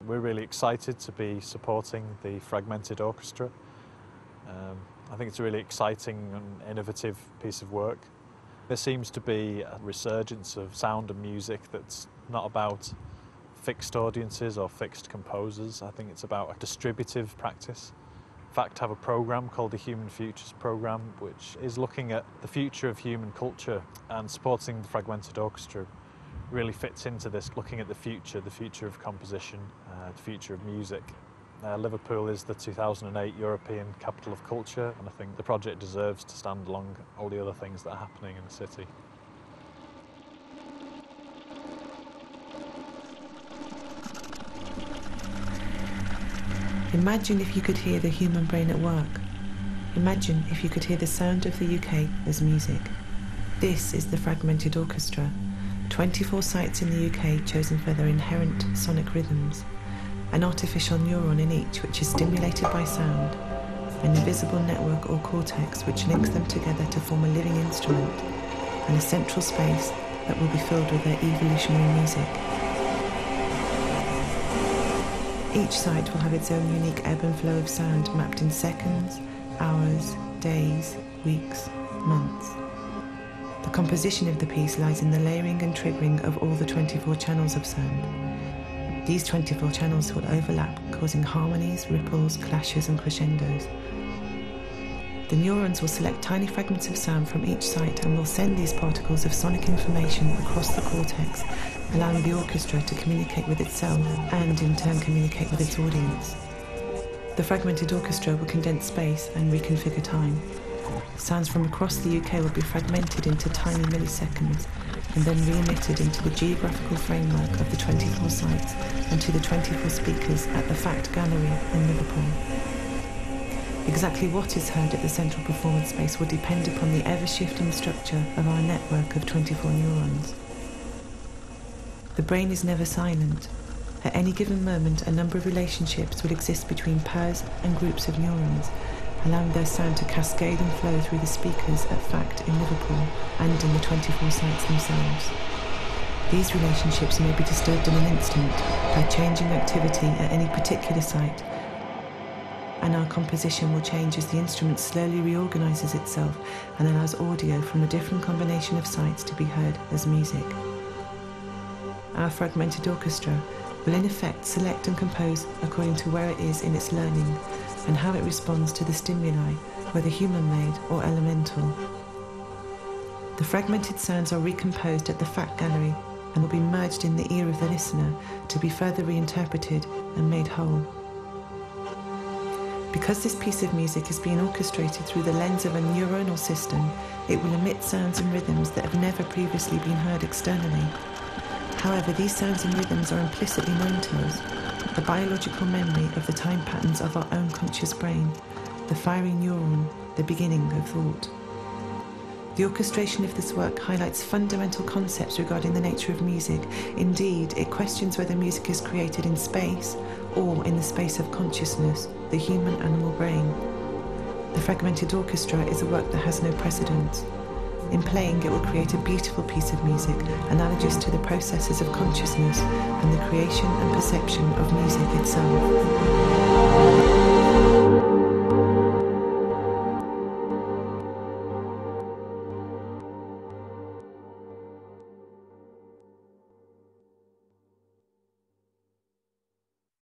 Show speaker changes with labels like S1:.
S1: We're really excited to be supporting the Fragmented Orchestra. I think it's a really exciting and innovative piece of work. There seems to be a resurgence of sound and music that's not about fixed audiences or fixed composers. I think it's about a distributive practice. In fact, I have a program called the Human Futures Program, which is looking at the future of human culture, and supporting the Fragmented Orchestra really fits into this, looking at the future of composition, the future of music. Liverpool is the 2008 European Capital of Culture, and I think the project deserves to stand along all the other things that are happening in the city.
S2: Imagine if you could hear the human brain at work. Imagine if you could hear the sound of the UK as music. This is the Fragmented Orchestra, 24 sites in the UK chosen for their inherent sonic rhythms, an artificial neuron in each which is stimulated by sound, an invisible network or cortex which links them together to form a living instrument, and a central space that will be filled with their evolutionary music. Each site will have its own unique ebb and flow of sound mapped in seconds, hours, days, weeks, months. The composition of the piece lies in the layering and triggering of all the 24 channels of sound. These 24 channels will overlap, causing harmonies, ripples, clashes and crescendos. The neurons will select tiny fragments of sound from each site and will send these particles of sonic information across the cortex, allowing the orchestra to communicate with itself and in turn communicate with its audience. The Fragmented Orchestra will condense space and reconfigure time. Sounds from across the UK will be fragmented into tiny milliseconds and then re-emitted into the geographical framework of the 24 sites and to the 24 speakers at the Fact Gallery in Liverpool. Exactly what is heard at the central performance space will depend upon the ever-shifting structure of our network of 24 neurons. The brain is never silent. At any given moment, a number of relationships will exist between pairs and groups of neurons, allowing their sound to cascade and flow through the speakers at Fact in Liverpool and in the 24 sites themselves. These relationships may be disturbed in an instant by changing activity at any particular site, and our composition will change as the instrument slowly reorganizes itself and allows audio from a different combination of sites to be heard as music. Our Fragmented Orchestra will in effect select and compose according to where it is in its learning and how it responds to the stimuli, whether human-made or elemental. The fragmented sounds are recomposed at the Fact Gallery and will be merged in the ear of the listener to be further reinterpreted and made whole. Because this piece of music is being orchestrated through the lens of a neuronal system, it will emit sounds and rhythms that have never previously been heard externally. However, these sounds and rhythms are implicitly known to us, the biological memory of the time patterns of our own conscious brain, the firing neuron, the beginning of thought. The orchestration of this work highlights fundamental concepts regarding the nature of music. Indeed, it questions whether music is created in space or in the space of consciousness, the human-animal brain. The Fragmented Orchestra is a work that has no precedence. In playing, it will create a beautiful piece of music, analogous to the processes of consciousness and the creation and perception of music itself.